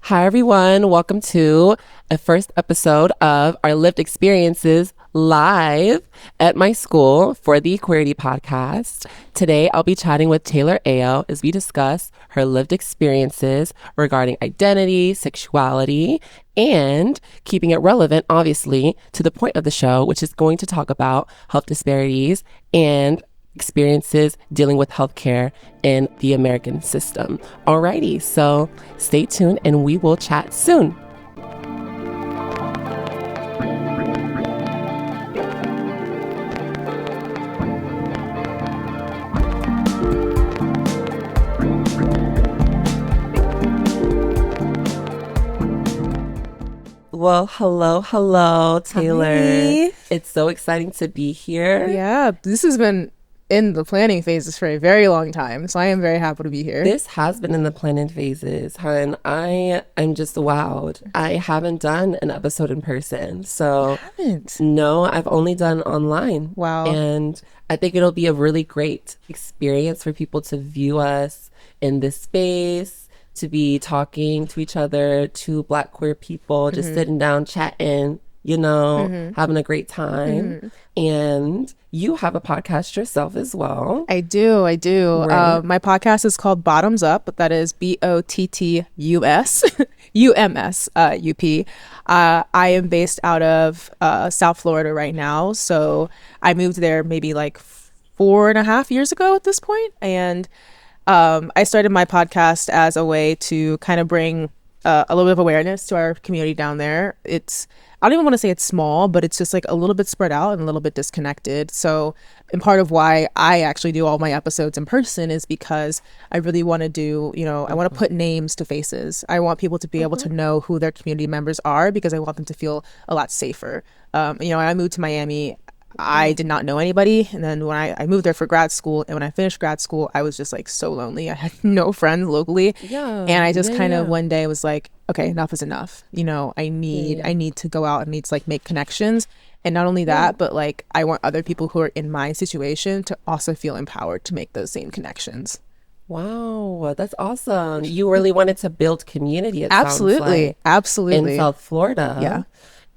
Hi, everyone. Welcome to a first episode of our lived experiences live at my school for the Queerty podcast. Today, I'll be chatting with Taylor Ayo as we discuss her lived experiences regarding identity, sexuality, and keeping it relevant, obviously, to the point of the show, which is going to talk about health disparities and experiences dealing with healthcare in the American system. Alrighty, so stay tuned and we will chat soon. Well, hello, Taylor. Hi. It's so exciting to be here. Yeah, this has been in the planning phases for a very long time, so I am very happy to be here. This has been in the planning phases, hun. I'm just wowed. I haven't done an episode in person, so no, I've only done online. Wow. And I think it'll be a really great experience for people to view us in this space, to be talking to each other, to Black queer people, just sitting down, chatting, having a great time. And you have a podcast yourself as well. I do. Right. My podcast is called Bottoms Up. That is BOTTUS, UMS, UP. I am based out of South Florida right now. So I moved there maybe like 4.5 years ago at this point. And I started my podcast as a way to kind of bring a little bit of awareness to our community down there. I don't even want to say it's small, but it's just like a little bit spread out and a little bit disconnected. So, and part of why I actually do all my episodes in person is because I really want to do, I want to put names to faces. I want people to be able to know who their community members are because I want them to feel a lot safer. I moved to Miami. I did not know anybody. And then when I moved there for grad school, and when I finished grad school, I was just like so lonely. I had no friends locally. Yeah. And I just kind of one day was like, okay, enough is enough. I need to go out and need to like make connections. And not only that, but like I want other people who are in my situation to also feel empowered to make those same connections. Wow, that's awesome. You really wanted to build community, it Absolutely. sounds like, Absolutely. in South Florida. Yeah.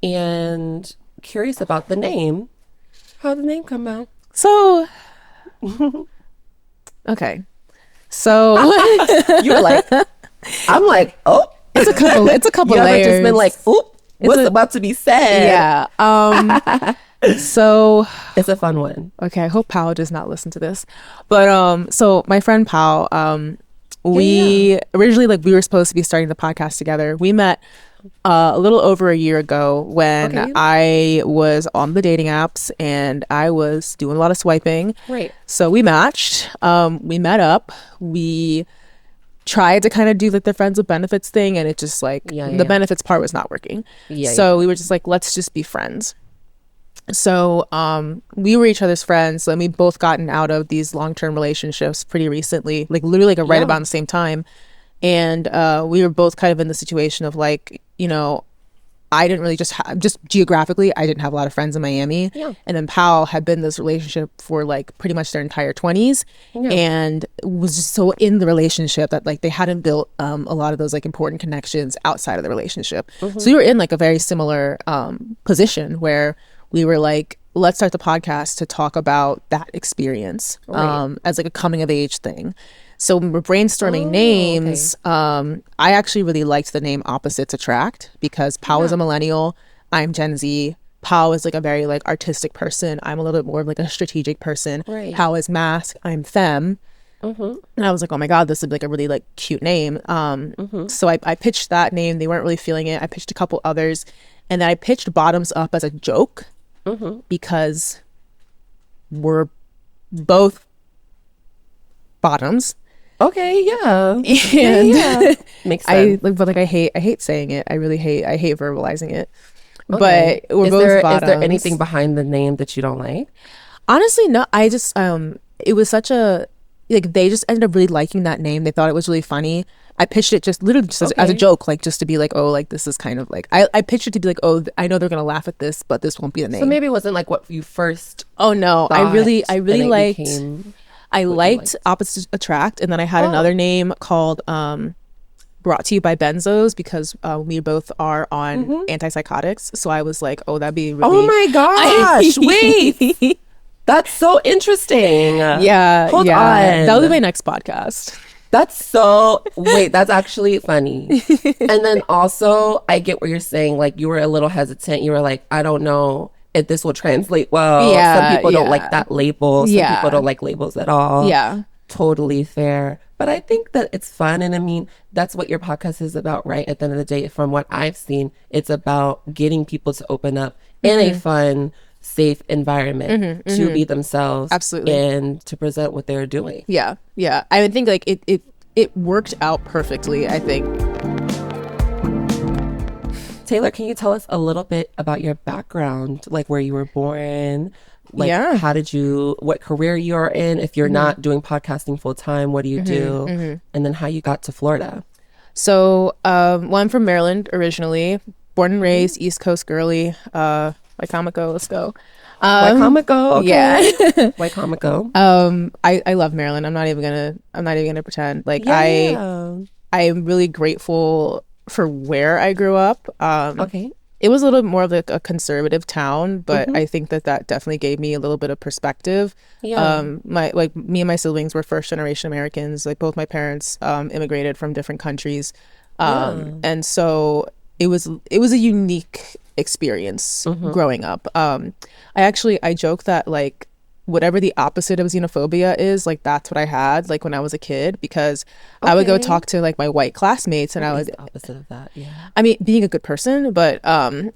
And curious about the name. How'd the name come out? So, okay. So You were like, I'm like, oh. It's a couple You layers. ever just been like, oop, what's about to be said? Yeah. So It's a fun one. okay, I hope Pao does not listen to this. But so my friend Pao, we originally we were supposed to be starting the podcast together. We met a little over a year ago when I was on the dating apps and I was doing a lot of swiping. Right. So we matched. We met up. We tried to kind of do like the friends with benefits thing, and it just the benefits part was not working. So we were just like, let's just be friends. So we were each other's friends, and we both gotten out of these long-term relationships pretty recently, like literally like right about the same time. And we were both kind of in the situation of like, I didn't really just geographically, I didn't have a lot of friends in Miami. Yeah. And then Pal had been in this relationship for like pretty much their entire 20s and was just so in the relationship that like they hadn't built a lot of those like important connections outside of the relationship. So we were in like a very similar position where we were like, let's start the podcast to talk about that experience as like a coming of age thing. So when we're brainstorming names, I actually really liked the name Opposites Attract because Pao is a millennial, I'm Gen Z. Pao is like a very like artistic person. I'm a little bit more of like a strategic person. Right. Pao is mask, I'm femme. And I was like, oh my God, this is like a really like cute name. So I pitched that name. They weren't really feeling it. I pitched a couple others. And then I pitched Bottoms Up as a joke because we're both bottoms. Okay, yeah. And Makes sense. I hate saying it. I hate verbalizing it. Okay. But we're both bottoms. Is there anything behind the name that you don't like? Honestly, no. I just it was such a like they just ended up really liking that name. They thought it was really funny. I pitched it just literally just as a joke, like just to be like, oh, like this is kind of like I pitched it to be like, oh, I know they're gonna laugh at this, but this won't be the name. So maybe it wasn't like what you first. Oh no, I really liked. Became I liked Opposites Attract, and then I had another name called brought to you by benzos because we both are on antipsychotics. So I was like, oh, that'd be really... Oh my gosh, wait. That's so interesting. Hold on. That'll be my next podcast. That's actually funny. And then also, I get what you're saying. Like, you were a little hesitant. You were like, I don't know if this will translate well. Some people don't like that label. Some people don't like labels at all. Yeah. Totally fair. But I think that it's fun. And I mean, that's what your podcast is about, right? At the end of the day, from what I've seen, it's about getting people to open up in a fun, safe environment to be themselves. Absolutely. And to present what they're doing. Yeah. I would think like it worked out perfectly, I think. Taylor, can you tell us a little bit about your background, like where you were born? Like, what career you're in? If you're not doing podcasting full time, what do you do? And then how you got to Florida? So, I'm from Maryland originally, born and raised, East Coast girly, Waikamaco, let's go. Waikamaco, okay. Yeah. Waikamaco. I love Maryland. I'm not even gonna pretend. Like I am really grateful for where I grew up. Okay. It was a little more of like a conservative town, but I think that definitely gave me a little bit of perspective. Me and my siblings were first generation Americans. Like both my parents immigrated from different countries. And so it was a unique experience growing up. I joke that like whatever the opposite of xenophobia is, like that's what I had like when I was a kid, because I would go talk to like my white classmates and I was the opposite of that. Yeah. I mean, being a good person, but I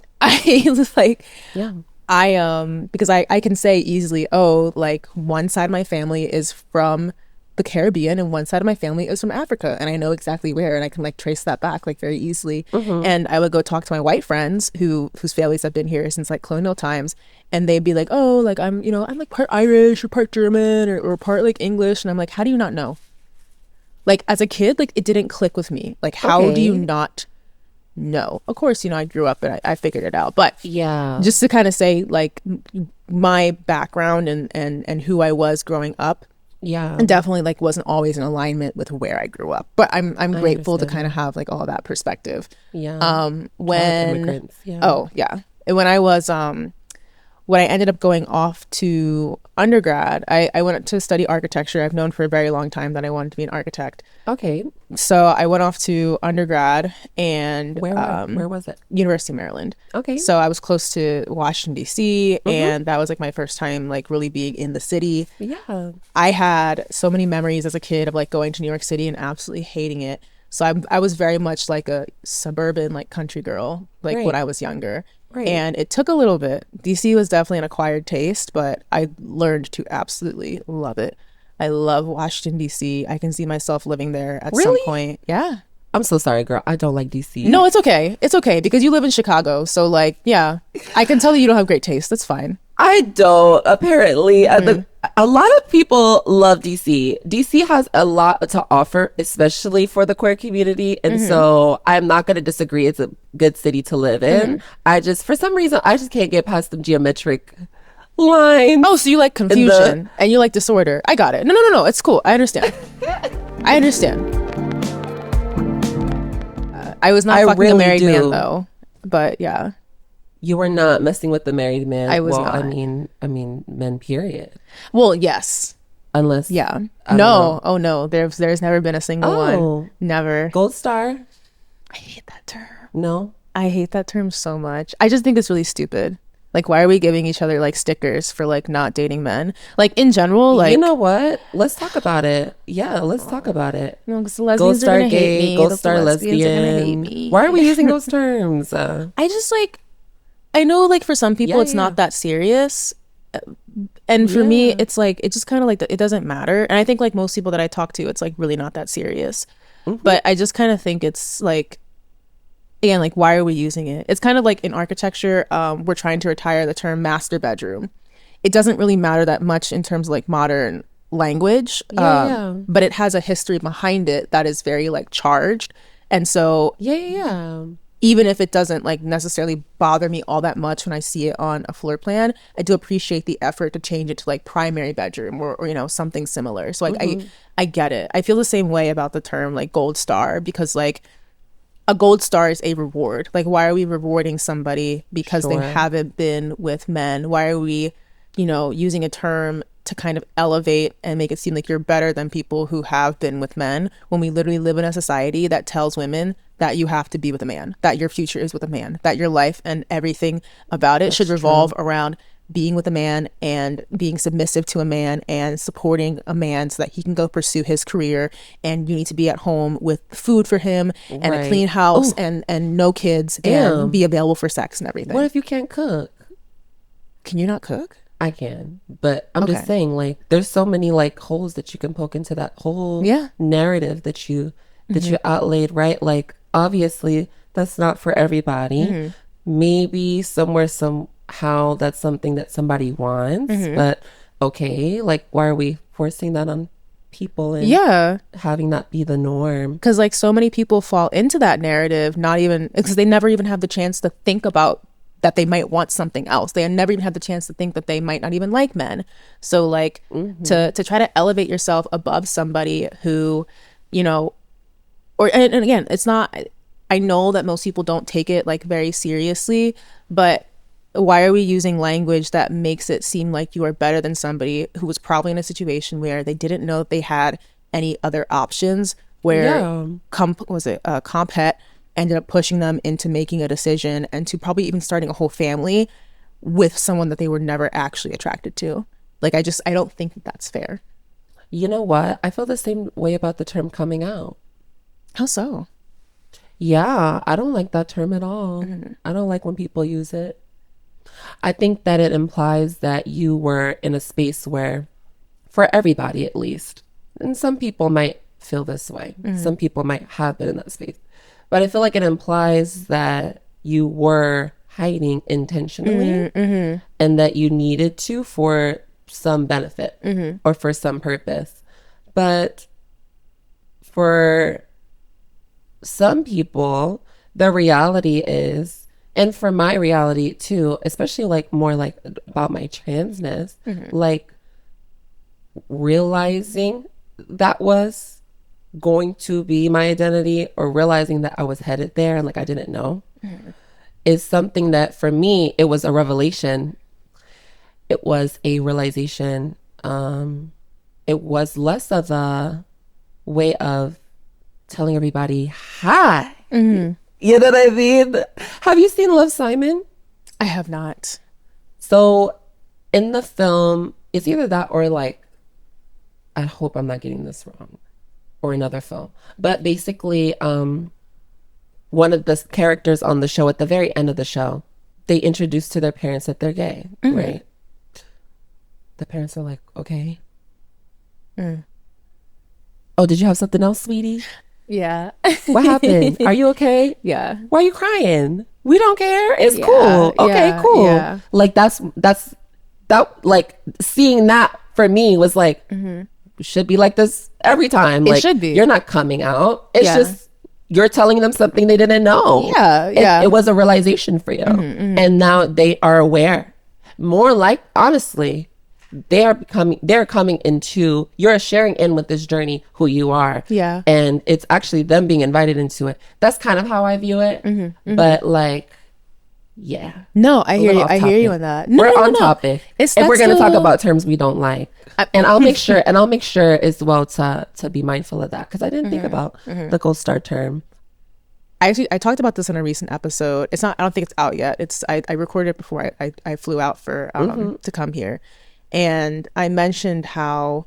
was like, because I can say easily, oh, like one side of my family is from the Caribbean and one side of my family is from Africa, and I know exactly where, and I can like trace that back like very easily. And I would go talk to my white friends whose families have been here since like colonial times, and they'd be like, oh, like I'm like part Irish or part German or part like English, and I'm like, how do you not know? Like as a kid, like it didn't click with me. Like how do you not know? Of course, I grew up and I figured it out, but just to kind of say like my background and who I was growing up, and definitely like wasn't always in alignment with where I grew up, but I'm grateful to kind of have like all that perspective. And when I ended up going off to undergrad, I went to study architecture. I've known for a very long time that I wanted to be an architect. Okay. So I went off to undergrad, and where was it? University of Maryland. Okay. So I was close to Washington, D.C., and that was like my first time like really being in the city. Yeah. I had so many memories as a kid of like going to New York City and absolutely hating it. So I was very much like a suburban like country girl like when I was younger. Right. And it took a little bit. DC was definitely an acquired taste, but I learned to absolutely love it. I love Washington, D.C. I can see myself living there at some point. Yeah. I'm so sorry, girl. I don't like DC. No, it's okay. It's okay because you live in Chicago. So like, yeah, I can tell that you don't have great taste. That's fine. I don't, apparently. A lot of people love DC. DC has a lot to offer, especially for the queer community. And so I'm not going to disagree. It's a good city to live in. For some reason, I just can't get past the geometric lines. Oh, so you like confusion and you like disorder. I got it. No. It's cool. I understand. I understand. I was not fucking a married man though. But yeah. You were not messing with the married man. I was not. I mean, men. Period. Well, yes. Unless, no. Oh no. There's never been a single one. Never. Gold star. I hate that term. No, I hate that term so much. I just think it's really stupid. Like, why are we giving each other like stickers for like not dating men? Like in general, like you know what? Let's talk about it. Yeah, let's talk about it. No, because the lesbians are gonna hate me. Gold star lesbian. Why are we using those terms? I just like. I know like for some people it's not that serious, and for me it's like it just kind of like it doesn't matter, and I think like most people that I talk to it's like really not that serious, but I just kind of think it's like, again, like why are we using it? It's kind of like in architecture, we're trying to retire the term master bedroom. It doesn't really matter that much in terms of like modern language, but it has a history behind it that is very like charged, and so even if it doesn't like necessarily bother me all that much when I see it on a floor plan, I do appreciate the effort to change it to like primary bedroom or you know, something similar. So like I get it. I feel the same way about the term like gold star, because like a gold star is a reward. Like, why are we rewarding somebody because they haven't been with men? Why are we, you know, using a term to kind of elevate and make it seem like you're better than people who have been with men, when we literally live in a society that tells women that you have to be with a man, that your future is with a man, that your life and everything about it should revolve around being with a man and being submissive to a man and supporting a man so that he can go pursue his career, and you need to be at home with food for him and a clean house and no kids and be available for sex and everything. What if you can't cook? Can you not cook? I can, but I'm just saying, like, there's so many like holes that you can poke into that whole narrative that you outlaid, right? Like, obviously that's not for everybody. Maybe somehow that's something that somebody wants, but okay, like, why are we forcing that on people and having that be the norm? Because like so many people fall into that narrative, not even because they never even have the chance to think about that they might want something else. They never even had the chance to think that they might not even like men. So like to try to elevate yourself above somebody who, you know, or and again, it's not, I know that most people don't take it like very seriously, but why are we using language that makes it seem like you are better than somebody who was probably in a situation where they didn't know that they had any other options, where Compet ended up pushing them into making a decision and to probably even starting a whole family with someone that they were never actually attracted to. Like, I don't think that that's fair. You know what? I feel the same way about the term coming out. How so? Yeah, I don't like that term at all. I don't like when people use it. I think that it implies that you were in a space where, for everybody at least, and some people might feel this way, some people might have been in that space, but I feel like it implies that you were hiding intentionally and that you needed to for some benefit or for some purpose. But for some people, the reality is, and for my reality too, especially like more like about my transness, like realizing that was going to be my identity, or realizing that I was headed there and like I didn't know, is something that for me, it was a revelation. It was a realization. It was less of a way of telling everybody, hi. You know what I mean? Have you seen Love, Simon? I have not. So in the film, it's either that or like, I hope I'm not getting this wrong, or another film. But basically, one of the characters on the show, at the very end of the show, they introduce to their parents that they're gay, right? The parents are like, okay. Oh, did you have something else, sweetie? Yeah. What happened? Are you okay? Yeah. Why are you crying? We don't care. It's cool. Okay, cool. Yeah. Like that, like seeing that for me was like, should be like this every time. Like, it should be. You're not coming out. It's just, you're telling them something they didn't know. Yeah. It was a realization for you. And now they are aware. More like, honestly, they're coming into, you're sharing in with this journey who you are. Yeah. And it's actually them being invited into it. That's kind of how I view it. But like, yeah. No, I hear you. I hear you on that. We're on topic. If we're going to talk about terms we don't like. And I'll make sure as well to be mindful of that, because I didn't think about the gold star term. I talked about this in a recent episode. It's not, I don't think it's out yet. I recorded it before I flew out for to come here. And I mentioned how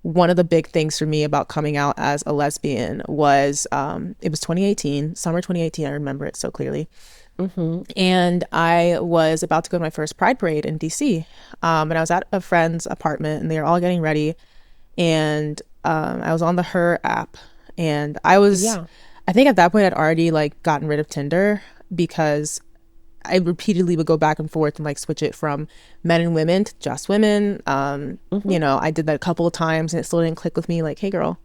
one of the big things for me about coming out as a lesbian was, it was 2018, summer 2018. I remember it so clearly. And I was about to go to my first Pride Parade in DC. And I was at a friend's apartment and they were all getting ready. And I was on the Her app. And I was, I think at that point I'd already like gotten rid of Tinder, because I repeatedly would go back and forth and like switch it from men and women to just women. You know, I did that a couple of times and it still didn't click with me. Like, hey girl,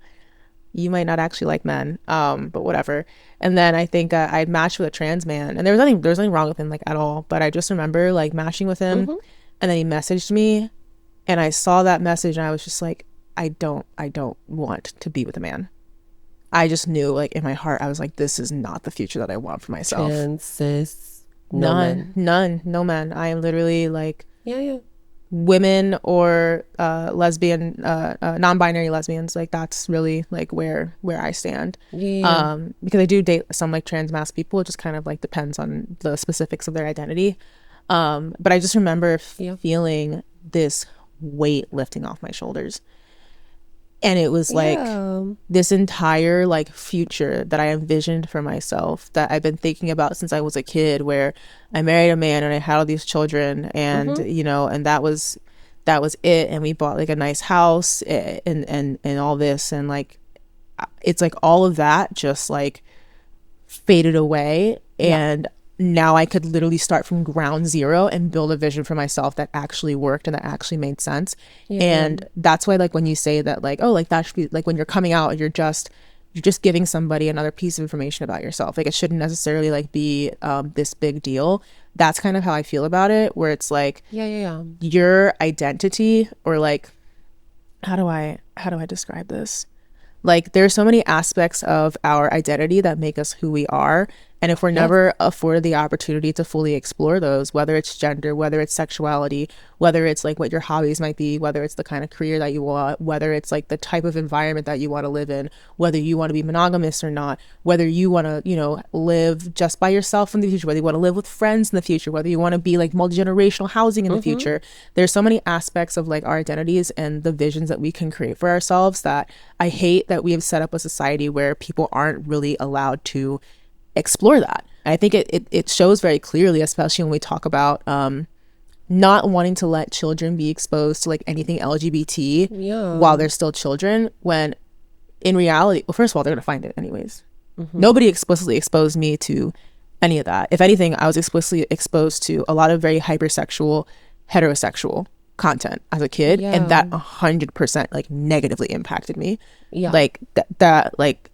you might not actually like men, but whatever. And then I think I'd matched with a trans man, and there was nothing wrong with him like at all. But I just remember like matching with him, and then he messaged me, and I saw that message, and I was just like, I don't want to be with a man. I just knew like in my heart, I was like, this is not the future that I want for myself. Trans, cis, no men. None, no men. I am literally like Yeah. women or lesbian, non-binary lesbians. Like that's really like where I stand. Yeah. Because I do date some like trans mass people. It just kind of like depends on the specifics of their identity. But I just remember feeling this weight lifting off my shoulders. And it was like this entire like future that I envisioned for myself that I've been thinking about since I was a kid, where I married a man and I had all these children, and you know, and that was it. And we bought like a nice house and all this, and like it's like all of that just like faded away, and now I could literally start from ground zero and build a vision for myself that actually worked and that actually made sense. And that's why like when you say that like, oh, like that should be like when you're coming out, you're just giving somebody another piece of information about yourself. Like it shouldn't necessarily like be this big deal. That's kind of how I feel about it, where it's like your identity, or like how do I describe this? Like there's so many aspects of our identity that make us who we are, and if we're never afforded the opportunity to fully explore those, whether it's gender, whether it's sexuality, whether it's like what your hobbies might be, whether it's the kind of career that you want, whether it's like the type of environment that you want to live in, whether you want to be monogamous or not, whether you want to, you know, live just by yourself in the future, whether you want to live with friends in the future, whether you want to be like multi-generational housing in the future. There's so many aspects of like our identities and the visions that we can create for ourselves that I hate that we have set up a society where people aren't really allowed to explore that. And I think it shows very clearly, especially when we talk about not wanting to let children be exposed to like anything LGBT while they're still children, when in reality, well, first of all, they're gonna find it anyways. Nobody explicitly exposed me to any of that. If anything, I was explicitly exposed to a lot of very hypersexual, heterosexual content as a kid, and that 100% like negatively impacted me. Like that like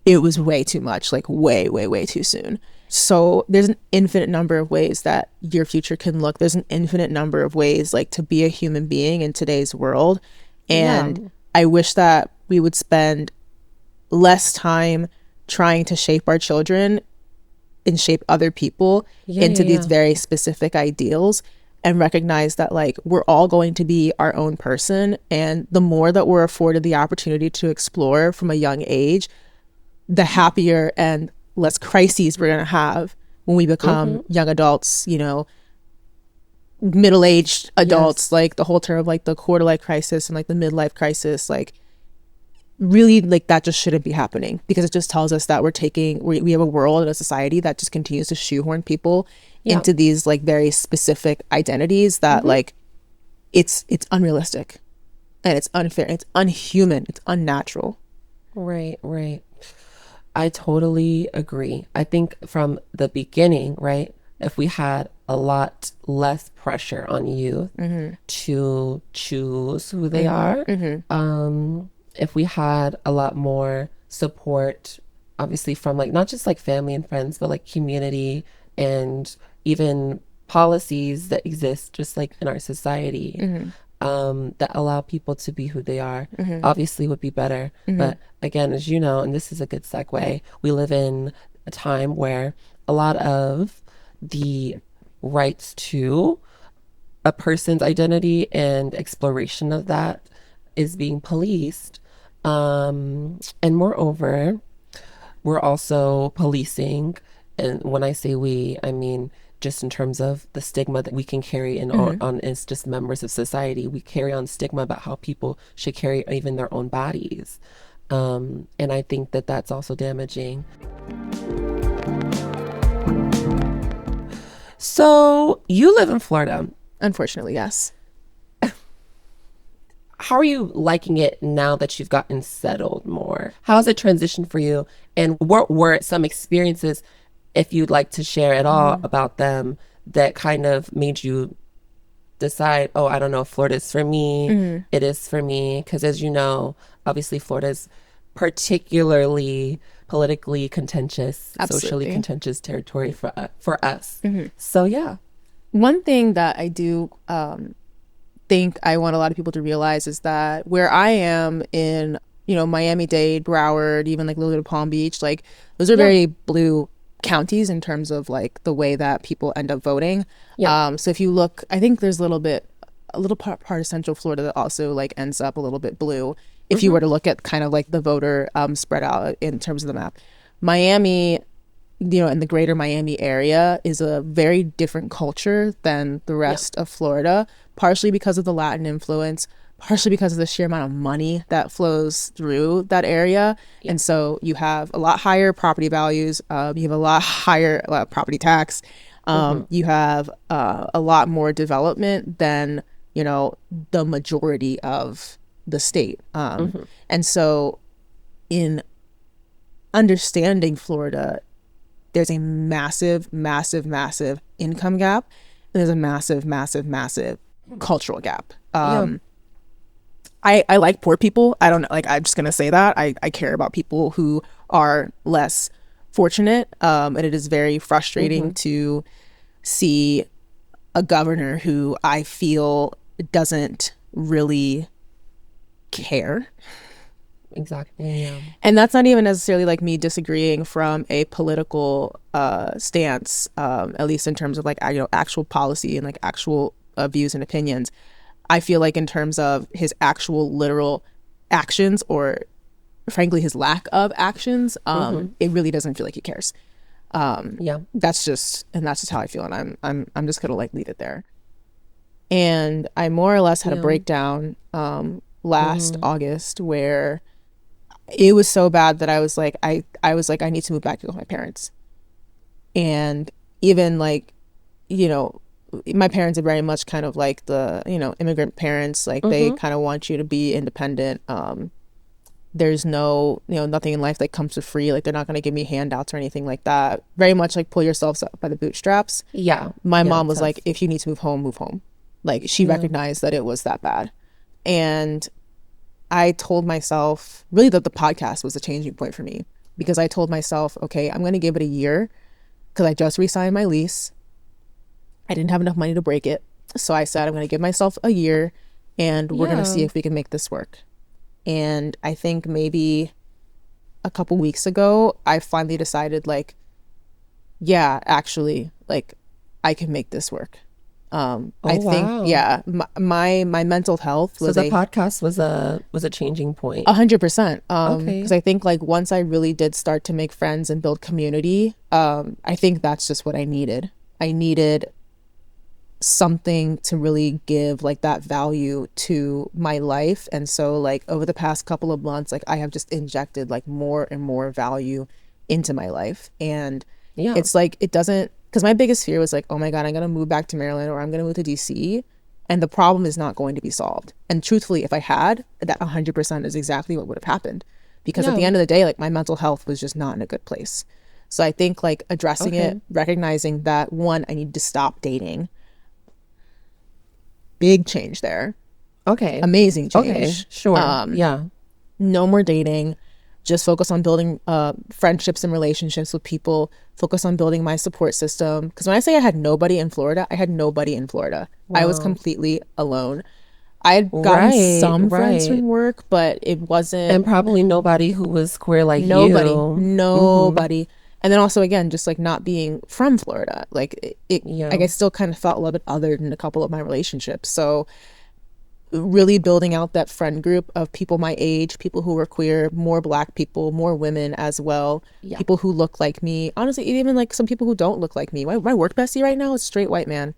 it was way too much, like way too soon. So there's an infinite number of ways that your future can look. There's an infinite number of ways like to be a human being in today's world. And I wish that we would spend less time trying to shape our children and shape other people into these very specific ideals, and recognize that like we're all going to be our own person. And the more that we're afforded the opportunity to explore from a young age, the happier and less crises we're going to have when we become young adults, you know, middle-aged adults, like the whole term of like the quarter life crisis and like the midlife crisis, like really like that just shouldn't be happening, because it just tells us that we have a world and a society that just continues to shoehorn people into these like very specific identities that like it's unrealistic, and it's unfair, it's unhuman, it's unnatural. Right. I totally agree. I think from the beginning, right, if we had a lot less pressure on youth to choose who they are, if we had a lot more support, obviously from like not just like family and friends, but like community and even policies that exist just like in our society, that allow people to be who they are, obviously would be better. But again, as you know, and this is a good segue, we live in a time where a lot of the rights to a person's identity and exploration of that is being policed. And moreover, we're also policing, and when I say we, I mean just in terms of the stigma that we can carry on as just members of society. We carry on stigma about how people should carry even their own bodies. And I think that that's also damaging. So you live in Florida. Unfortunately, yes. How are you liking it now that you've gotten settled more? How has it transitioned for you? And what were some experiences, if you'd like to share at all about them, that kind of made you decide, oh, I don't know if Florida is for me. It is for me. Because as you know, obviously Florida's particularly politically contentious, socially Absolutely. contentious territory for us. So yeah. One thing that I do think I want a lot of people to realize is that where I am in, Miami-Dade, Broward, even like a little bit of Palm Beach, like those are very blue counties in terms of like the way that people end up voting. So if you look, I think there's a little part of Central Florida that also like ends up a little bit blue if you were to look at kind of like the voter spread out in terms of the map. Miami, in the greater Miami area is a very different culture than the rest of Florida, partially because of the Latin influence, partially because of the sheer amount of money that flows through that area. And so you have a lot higher property values, you have a lot higher property tax, you have a lot more development than, the majority of the state. And so in understanding Florida, there's a massive, massive, massive income gap. And there's a massive, massive, massive cultural gap. I like poor people. I don't know. Like, I'm just going to say that. I care about people who are less fortunate. And it is very frustrating to see a governor who I feel doesn't really care. Exactly. Yeah. And that's not even necessarily like me disagreeing from a political stance, at least in terms of like actual policy and like actual views and opinions. I feel like in terms of his actual literal actions, or frankly his lack of actions, it really doesn't feel like he cares. That's just how I feel, and I'm just gonna like leave it there. And I more or less had a breakdown last August where it was so bad that I was like, I need to move back to with my parents. And even like, my parents are very much kind of like the, immigrant parents, like they kind of want you to be independent. There's no, nothing in life that comes for free. Like they're not going to give me handouts or anything like that. Very much like pull yourselves up by the bootstraps. My mom was like, if you need to move home, move home. Like she recognized that it was that bad. And I told myself really that the podcast was a changing point for me, because I told myself, okay, I'm going to give it a year, because I just re-signed my lease. I didn't have enough money to break it. So I said, I'm going to give myself a year and we're going to see if we can make this work. And I think maybe a couple weeks ago, I finally decided like, yeah, actually, like I can make this work. I think, my mental health was so the podcast was a changing point. 100%. Because I think like once I really did start to make friends and build community, I think that's just what I needed. I needed something to really give like that value to my life. And so like over the past couple of months, like I have just injected like more and more value into my life. And it's like, it doesn't, because my biggest fear was like, oh my God, I'm going to move back to Maryland or I'm going to move to DC. And the problem is not going to be solved. And truthfully, if I had, that 100% is exactly what would have happened. Because at the end of the day, like my mental health was just not in a good place. So I think like addressing it, recognizing that one, I need to stop dating. Big change there. Amazing change. No more dating. Just focus on building friendships and relationships with people. Focus on building my support system. Because when I say I had nobody in Florida, I had nobody in Florida. I was completely alone. I had gotten some friends from work, but it wasn't. And probably nobody who was queer like you. Nobody. And then also, again, just like not being from Florida. Like like I still kind of felt a little bit other than a couple of my relationships. So really building out that friend group of people my age, people who were queer, more Black people, more women as well, people who look like me. Honestly, even like some people who don't look like me. My work bestie right now is straight white man.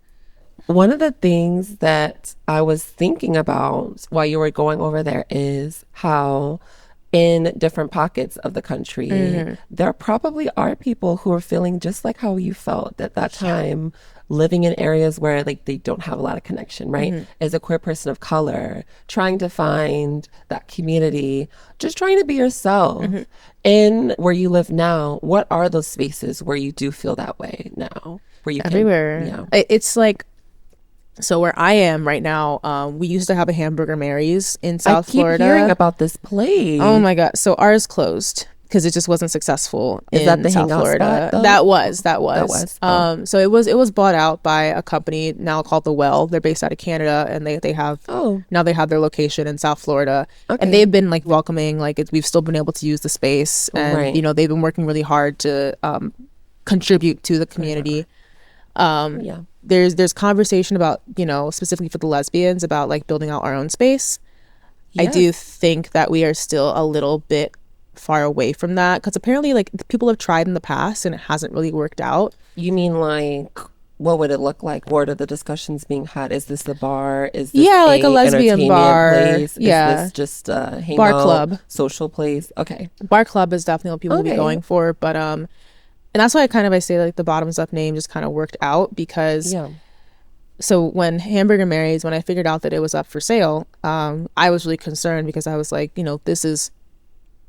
One of the things that I was thinking about while you were going over there is how in different pockets of the country, there probably are people who are feeling just like how you felt at that time, living in areas where like they don't have a lot of connection, right? As a queer person of color, trying to find that community, just trying to be yourself. In where you live now, what are those spaces where you do feel that way now? Where you everywhere. It's like, So where I am right now, we used to have a Hamburger Mary's in South I keep Florida. hearing about this place. Oh my God. So ours closed because it just wasn't successful Is in that the South hangout Florida. spot, though? That was. That was. So it was bought out by a company now called The Well. They're based out of Canada, and they have now they have their location in South Florida. Okay. And they've been like welcoming, like we've still been able to use the space, and Right. you know, they've been working really hard to contribute to the community. Yeah. There's conversation about, you know, specifically for the lesbians, about like building out our own space. I Yes. do think that we are still a little bit far away from that, because apparently like people have tried in the past and it hasn't really worked out. You mean like, what would it look like? What are the discussions being had? Is this a bar? Is this Yeah, like a lesbian entertainment bar. place? Yeah. Is this just a hangout, Bar club. social place? Okay. Bar club is definitely what people will be Okay. going for, but and that's why I say like the bottoms up name just kind of worked out, because Yeah. so when Hamburger Mary's, when I figured out that it was up for sale, I was really concerned, because I was like, you know, this is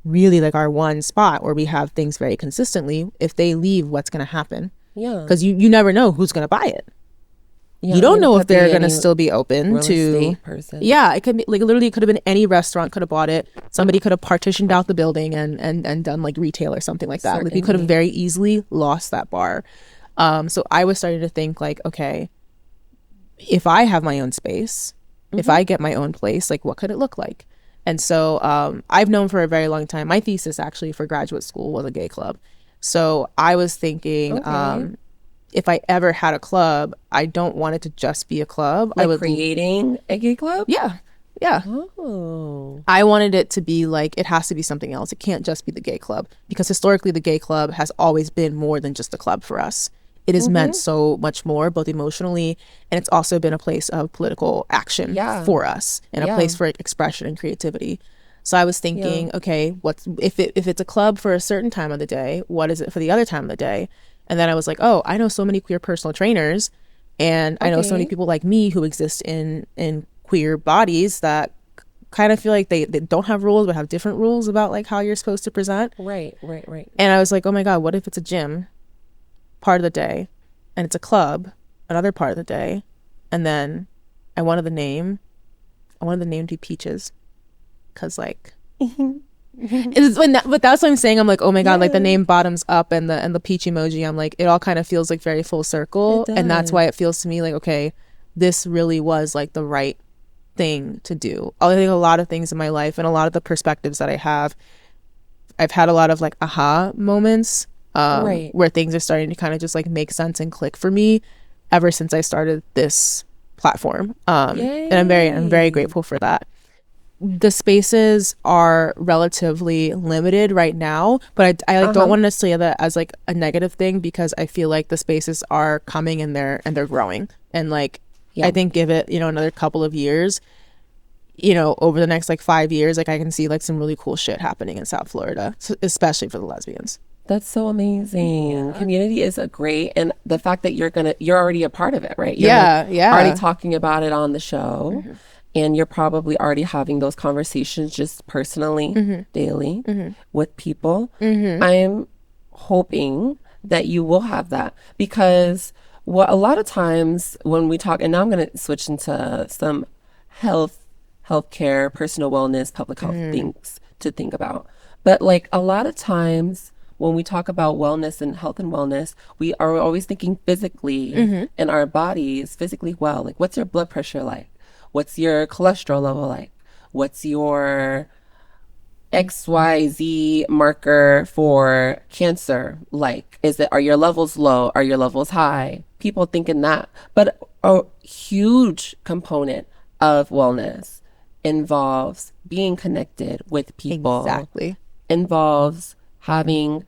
really like our one spot where we have things very consistently. If they leave, what's going to happen? Yeah. Because you never know who's going to buy it. Yeah, You don't I mean, know it if could be they're going to any still be open real to. estate person. Yeah, it could be like literally, it could have been any restaurant could have bought it. Somebody could have partitioned out the building and done like retail or something like that. Like we could have Certainly. very easily lost that bar. So I was starting to think like, okay, if I have my own space, if I get my own place, like what could it look like? And so I've known for a very long time. My thesis actually for graduate school was a gay club. So I was thinking, Okay. if I ever had a club, I don't want it to just be a club. Like I would creating a gay club? yeah. Yeah. Oh. I wanted it to be like, it has to be something else. It can't just be the gay club, because historically the gay club has always been more than just a club for us. It has meant so much more, both emotionally, and it's also been a place of political action Yeah. for us, and a Yeah. place for expression and creativity. So I was thinking, okay, what's if it's a club for a certain time of the day, what is it for the other time of the day? And then I was like, oh, I know so many queer personal trainers, and I know so many Okay. people like me who exist in queer bodies that kind of feel like they don't have rules but have different rules about like how you're supposed to present. Right. And I was like, oh my God, what if it's a gym part of the day, and it's a club another part of the day, and then I wanted the name to be Peaches, because like it's but that's what I'm saying. I'm like, oh my God, like the name bottoms up and the peach emoji, I'm like, it all kind of feels like very full circle. It And that's does. why it feels to me like, okay, this really was like the right thing to do. I think a lot of things in my life and a lot of the perspectives that I've had a lot of like aha moments, Right. where things are starting to kind of just like make sense and click for me ever since I started this platform. And I'm very grateful for that. The spaces are relatively limited right now, but I like don't want to necessarily have that as like a negative thing, because I feel like the spaces are coming and they're growing, and like Yeah. I think give it, you know, another couple of years, you know, over the next like 5 years, like I can see like some really cool shit happening in South Florida, especially for the lesbians. That's so amazing. Community is a great, and the fact that you're already a part of it, right? You're Yeah, yeah. already talking about it on the show, and you're probably already having those conversations just personally, daily with people. I'm hoping that you will have that, because what a lot of times when we talk, and now I'm going to switch into some healthcare, personal wellness, public health things to think about. But like a lot of times when we talk about wellness and health and wellness, we are always thinking physically in our bodies, physically well. Like, what's your blood pressure like? What's your cholesterol level like? What's your XYZ marker for cancer like? Are your levels low? Are your levels high? People thinking that. But a huge component of wellness involves being connected with people. Exactly. Involves having,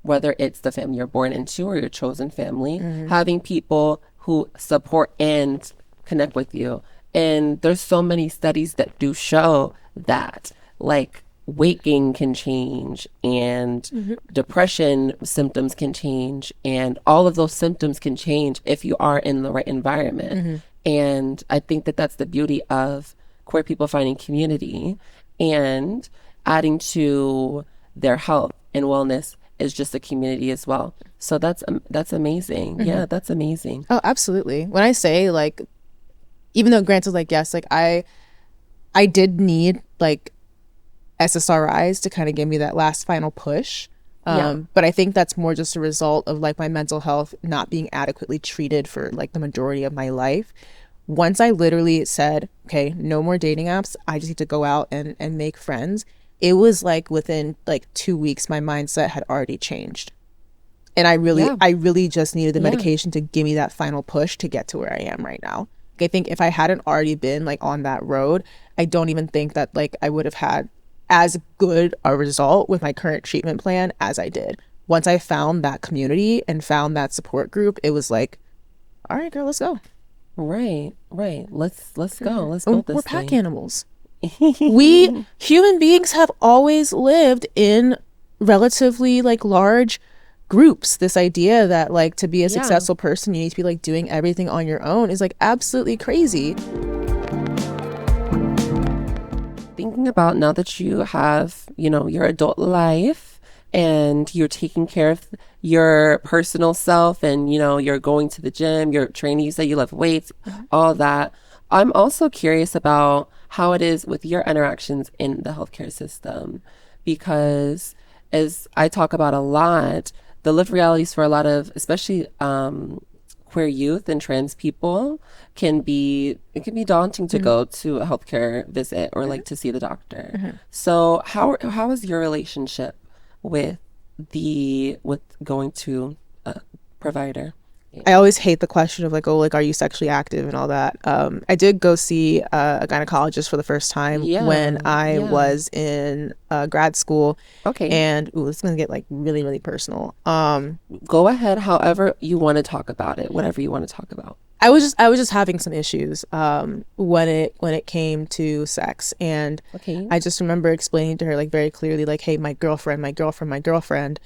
whether it's the family you're born into or your chosen family, having people who support and connect with you. And there's so many studies that do show that, like, weight gain can change, and depression symptoms can change, and all of those symptoms can change if you are in the right environment. And I think that that's the beauty of queer people finding community, and adding to their health and wellness is just a community as well. So that's amazing. Yeah, that's amazing. Oh, absolutely. When I say like even though granted, like, yes, like I did need like SSRIs to kind of give me that last final push. But I think that's more just a result of like my mental health not being adequately treated for like the majority of my life. Once I literally said, okay, no more dating apps, I just need to go out and make friends. It was like within like 2 weeks, my mindset had already changed. And I really just needed the medication to give me that final push to get to where I am right now. Like, I think if I hadn't already been like on that road, I don't even think that like I would have had as good a result with my current treatment plan as I did. Once I found that community and found that support group, it was like, all right, girl, let's go. Right. Let's go. Let's build this We're pack thing. animals. We human beings have always lived in relatively like large groups. This idea that like to be a successful person, you need to be like doing everything on your own is like absolutely crazy. Thinking about now that you have, your adult life and you're taking care of your personal self and, you're going to the gym, you're training, you say you lift weights, all that. I'm also curious about how it is with your interactions in the healthcare system, because as I talk about a lot, the lived realities for a lot of, especially queer youth and trans people, can be daunting to go to a healthcare visit or like to see the doctor. So how is your relationship with going to a provider? I always hate the question of like, oh, like, are you sexually active and all that. I did go see a gynecologist for the first time when I was in grad school. Okay. And this is gonna get like really, really personal. Go ahead, however you want to talk about it, whatever you want to talk about. I was just having some issues when it came to sex, and I just remember explaining to her like very clearly like, hey, my girlfriend,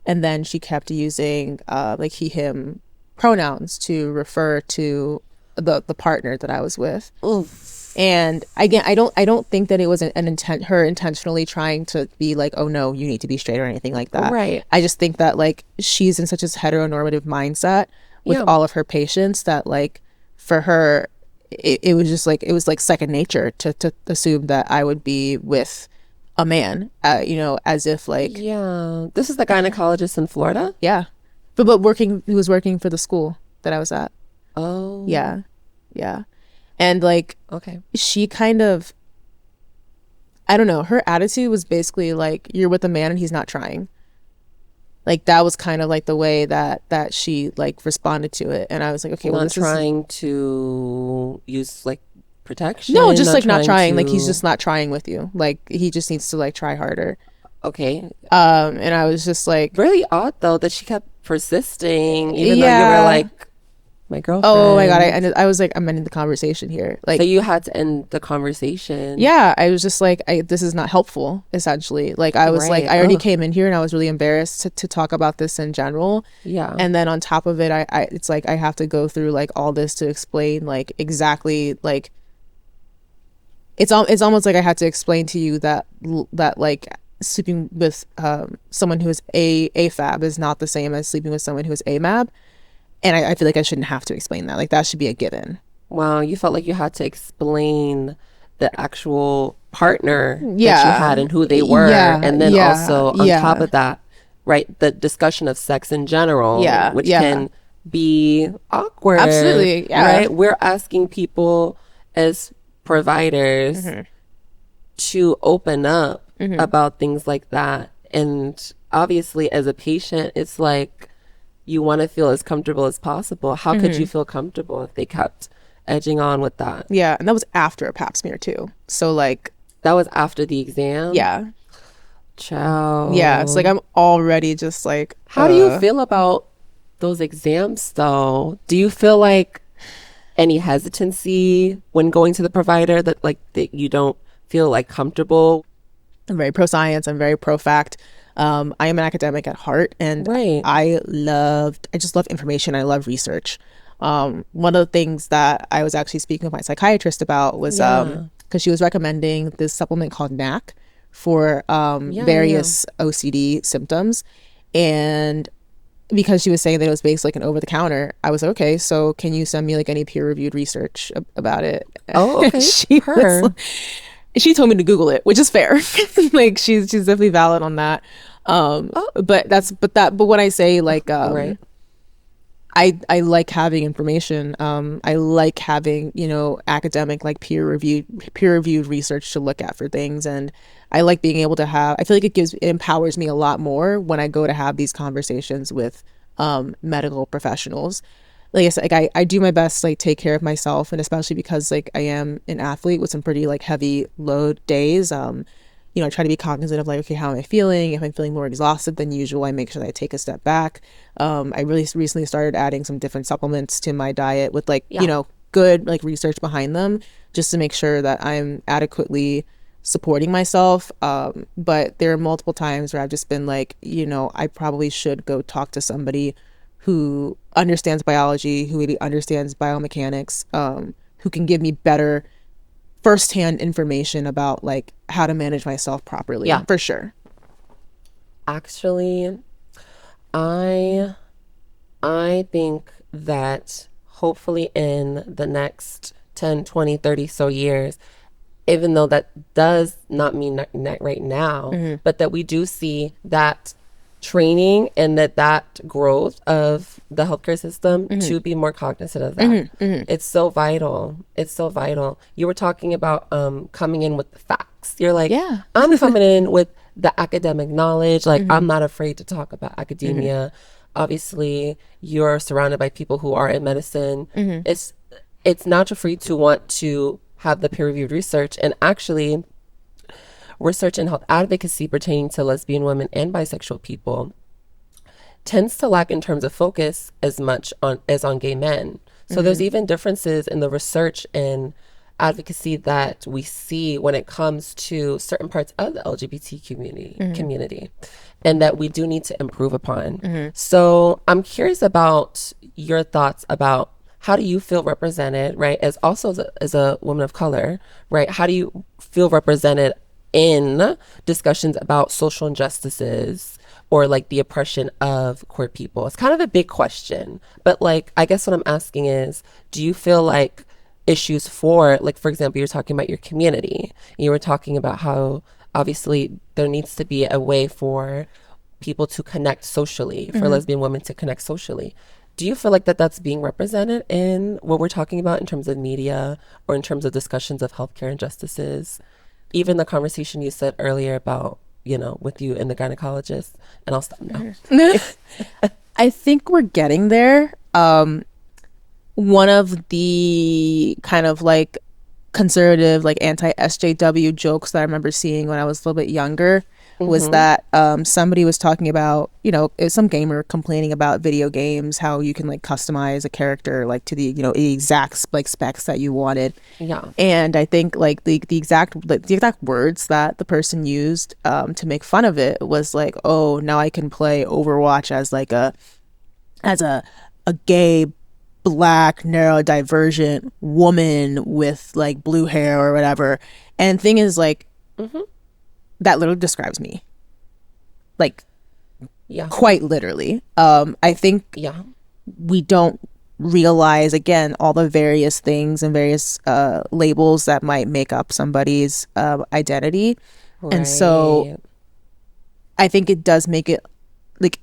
and then she kept using like he, him pronouns to refer to the partner that I was with. Oof. And again, I don't think that it was her intentionally trying to be like, oh no, you need to be straight or anything like that. Right. I just think that like she's in such a heteronormative mindset with all of her patients that like for her it was just like it was like second nature to assume that I would be with a man, as if like this is the gynecologist in Florida. But he was working for the school that I was at. Oh. Yeah. And like, she kind of, I don't know, her attitude was basically like, you're with a man and he's not trying. Like that was kind of like the way that she like responded to it. And I was like, okay, well, not trying to use like protection. No, just like not trying. Like he's just not trying with you. Like he just needs to like try harder. Okay. And I was just like, really odd though that she kept persisting even though you were like my girlfriend. Oh my god, I was like, I'm ending the conversation here. Like, so you had to end the conversation. Yeah, I was just like, this is not helpful, essentially. Like I was like, I already came in here and I was really embarrassed to talk about this in general. Yeah. And then on top of it, I it's like I have to go through like all this to explain like exactly like it's almost like I had to explain to you that like sleeping with someone who is AFAB is not the same as sleeping with someone who is AMAB. And I feel like I shouldn't have to explain that. Like that should be a given. Wow, you felt like you had to explain the actual partner that you had and who they were. And then also on top of that, right, the discussion of sex in general, which can be awkward. Absolutely, right? We're asking people as providers to open up about things like that. And obviously as a patient, it's like you want to feel as comfortable as possible. How could you feel comfortable if they kept edging on with that? Yeah, and that was after a pap smear too. So like that was after the exam? Yeah. Ciao. Yeah, it's like I'm already just like how do you feel about those exams though? Do you feel like any hesitancy when going to the provider that like that you don't feel like comfortable? I'm very pro science, I'm very pro fact. I am an academic at heart, and I just love information. I love research. One of the things that I was actually speaking with my psychiatrist about was because she was recommending this supplement called NAC for various OCD symptoms. And because she was saying that it was based like an over the counter, I was like, okay, so can you send me like any peer reviewed research about it? Oh, okay. Her. She told me to Google it, which is fair. Like she's definitely valid on that. Oh, But when I say like right. I like having information. I like having, you know, academic, like peer reviewed research to look at for things. And I like being able to have, I feel like it empowers me a lot more when I go to have these conversations with medical professionals. Like I said, like I do my best to like take care of myself, and especially because like I am an athlete with some pretty like heavy load days. You know, I try to be cognizant of like, okay, how am I feeling? If I'm feeling more exhausted than usual, I make sure that I take a step back. I really recently started adding some different supplements to my diet with like, Yeah. you know, good like research behind them, just to make sure that I'm adequately supporting myself. But there are multiple times where I've just been like, you know, I probably should go talk to somebody who understands biology, who maybe understands biomechanics, who can give me better firsthand information about like how to manage myself properly. Yeah. For sure. Actually, I I think that hopefully in the next 10, 20, 30 so years, even though that does not mean right now, but that we do see that training and that growth of the healthcare system to be more cognizant of that. It's so vital. It's so vital. You were talking about coming in with the facts. You're like, Yeah. I'm coming in with the academic knowledge. Like, I'm not afraid to talk about academia. Obviously, you're surrounded by people who are in medicine. It's natural for you to want to have the peer-reviewed research, and actually research in health advocacy pertaining to lesbian women and bisexual people tends to lack in terms of focus as much on as on gay men. So there's even differences in the research and advocacy that we see when it comes to certain parts of the LGBT community, and that we do need to improve upon. So I'm curious about your thoughts about how do you feel represented, right? As also as a woman of color, right? How do you feel represented in discussions about social injustices or like the oppression of queer people? It's kind of a big question, but like, I guess what I'm asking is, do you feel like issues for, like, for example, you're talking about your community. You were talking about how obviously there needs to be a way for people to connect socially, for lesbian women to connect socially. Do you feel like that's being represented in what we're talking about in terms of media or in terms of discussions of healthcare injustices? Even the conversation you said earlier about, you know, with you and the gynecologist, and I'll stop now. I think we're getting there. One of the kind of like conservative, like anti-SJW jokes that I remember seeing when I was a little bit younger was that somebody was talking about, you know, it was some gamer complaining about video games, how you can like customize a character like to the, you know, exact like specs that you wanted. Yeah. And I think like the exact words that the person used to make fun of it was like, oh, now I can play Overwatch as like a gay black neurodivergent woman with like blue hair or whatever. And thing is like that literally describes me, like, Yeah. quite literally. I think Yeah. we don't realize again all the various things and various labels that might make up somebody's identity. And so Right. I think it does make it like,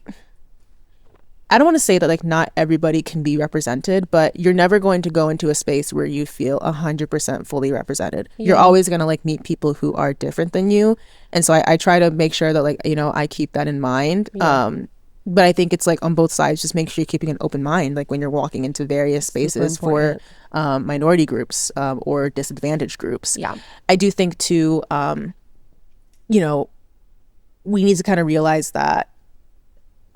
I don't want to say that like not everybody can be represented, but you're never going to go into a space where you feel 100% fully represented. You're always going to like meet people who are different than you. And so I try to make sure that like, you know, I keep that in mind. But I think it's like on both sides, just make sure you're keeping an open mind, like when you're walking into various spaces for minority groups or disadvantaged groups. Yeah. I do think too, you know, we need to kind of realize that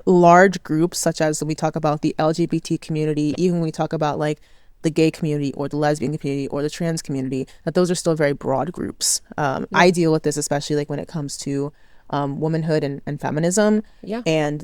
large groups such as when we talk about the LGBT community, even when we talk about like the gay community or the lesbian community or the trans community, that those are still very broad groups. I deal with this especially like when it comes to womanhood and feminism, and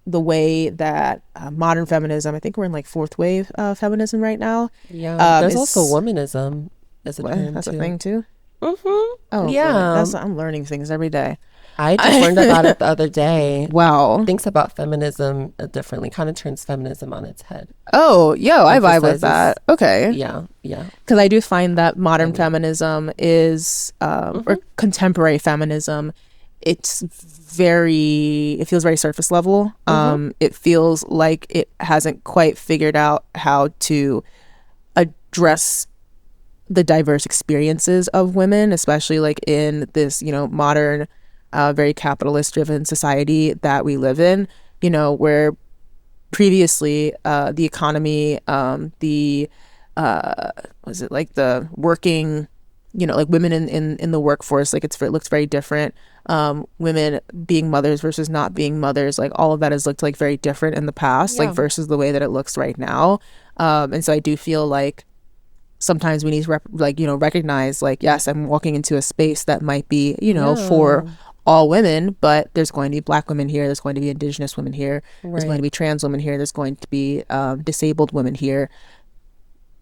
the way that modern feminism, I think we're in like fourth wave feminism right now. There's also womanism as a term that's too. a thing too. Oh Oh yeah, boy, I'm learning things every day. I just learned about it the other day. Wow. Thinks about feminism differently, kind of turns feminism on its head. Oh, yo, I vibe with Emphasizes- that. Okay. Yeah. Because I do find that modern feminism is, or contemporary feminism, it feels very surface level. It feels like it hasn't quite figured out how to address the diverse experiences of women, especially like in this, modern, very capitalist driven society that we live in, where previously the economy, was it like the working, like women in the workforce, like it looks very different. Women being mothers versus not being mothers, like all of that has looked like very different in the past, like versus the way that it looks right now. And so I do feel like sometimes we need to recognize, like, yes, I'm walking into a space that might be, for all women, but there's going to be Black women here, there's going to be Indigenous women here, there's going to be trans women here, there's going to be disabled women here.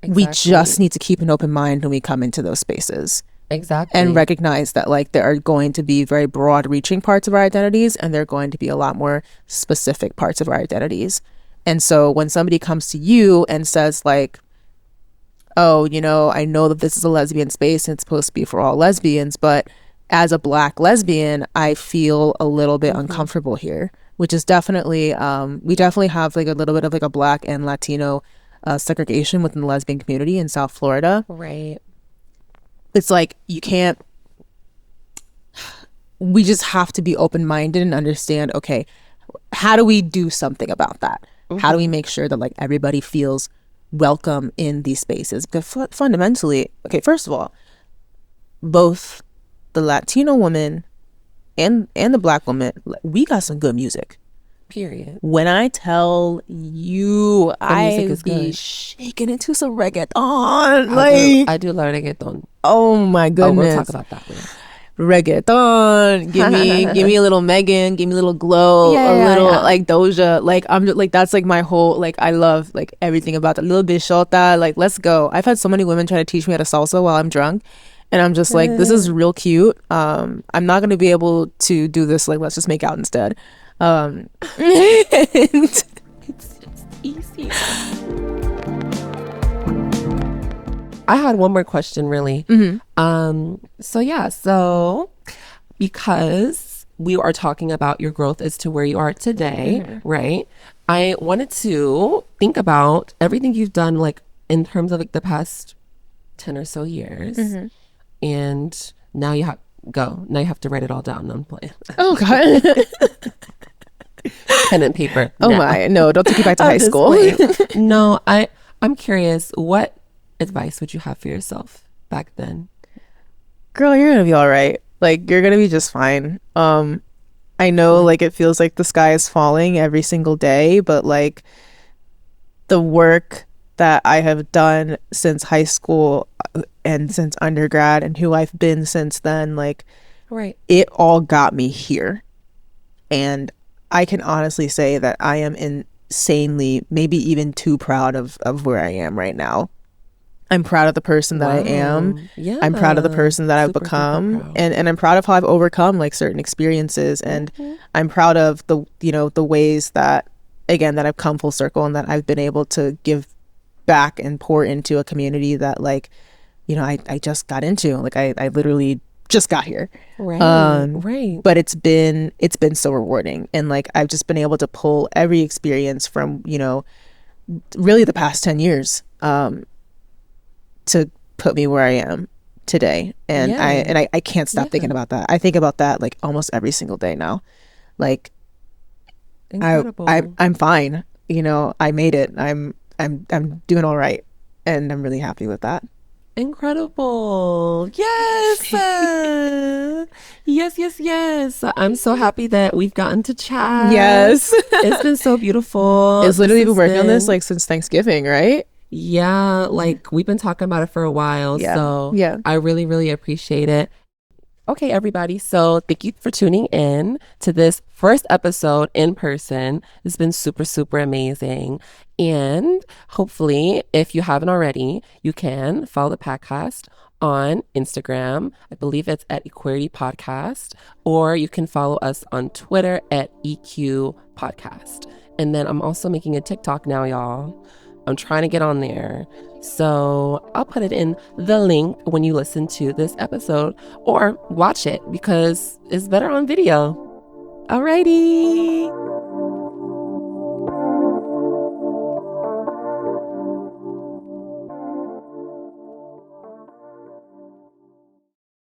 We just need to keep an open mind when we come into those spaces. Exactly. And recognize that, like, there are going to be very broad reaching parts of our identities, and there are going to be a lot more specific parts of our identities. And so when somebody comes to you and says, like, oh, I know that this is a lesbian space and it's supposed to be for all lesbians, but as a Black lesbian, I feel a little bit uncomfortable here, which is definitely, we definitely have like a little bit of like a Black and Latino segregation within the lesbian community in South Florida. Right. It's like, we just have to be open-minded and understand, okay, how do we do something about that? How do we make sure that like everybody feels welcome in these spaces? Because fundamentally, okay, first of all, both the Latino woman and the Black woman, we got some good music. Period. When I tell you, I be good. shaking into some reggaeton. I do love reggaeton. Oh my goodness. Oh, we'll talk about that later. Reggaeton, give me a little Megan, give me a little Glow, like Doja, like I'm just like, that's like my whole, like, I love like everything about that. Little Bishota, like, let's go. I've had so many women try to teach me how to salsa while I'm drunk, and I'm just like, this is real cute. I'm not gonna be able to do this, like, let's just make out instead. It's easy. I had one more question, really. So because we are talking about your growth as to where you are today, right? I wanted to think about everything you've done, like in terms of like the past 10 or so years, and now you have to write it all down. I'm playing. Oh God. Pen and paper. Oh my, no, don't take me back to high school. No, I'm curious, what advice would you have for yourself back then? Girl, you're gonna be all right. Like, you're gonna be just fine. I know, like, it feels like the sky is falling every single day, but like the work that I have done since high school and since undergrad and who I've been since then, like, it all got me here. And I can honestly say that I am insanely, maybe even too proud of where I am right now. I'm proud of the person that I am. Yeah, I'm proud of the person that I've become, and I'm proud of how I've overcome like certain experiences, and I'm proud of the the ways that, again, that I've come full circle and that I've been able to give back and pour into a community that, like, I just got into. Like, I literally just got here. Right. But it's been so rewarding, and like I've just been able to pull every experience from really the past 10 years to put me where I am today. And I can't stop thinking about that. I think about that like almost every single day now. Like, incredible. I'm fine. I made it. I'm doing all right, and I'm really happy with that. Incredible. Yes. Yes. I'm so happy that we've gotten to chat. Yes. It's been so beautiful. It's literally been working on this like since Thanksgiving, right? Yeah, like we've been talking about it for a while. So I really, really appreciate it. Okay, everybody. So thank you for tuning in to this first episode in person. It's been super, super amazing. And hopefully, if you haven't already, you can follow the podcast on Instagram. I believe it's at Equality Podcast, or you can follow us on Twitter at EQ Podcast. And then I'm also making a TikTok now, y'all. I'm trying to get on there. So I'll put it in the link when you listen to this episode or watch it because it's better on video. Alrighty.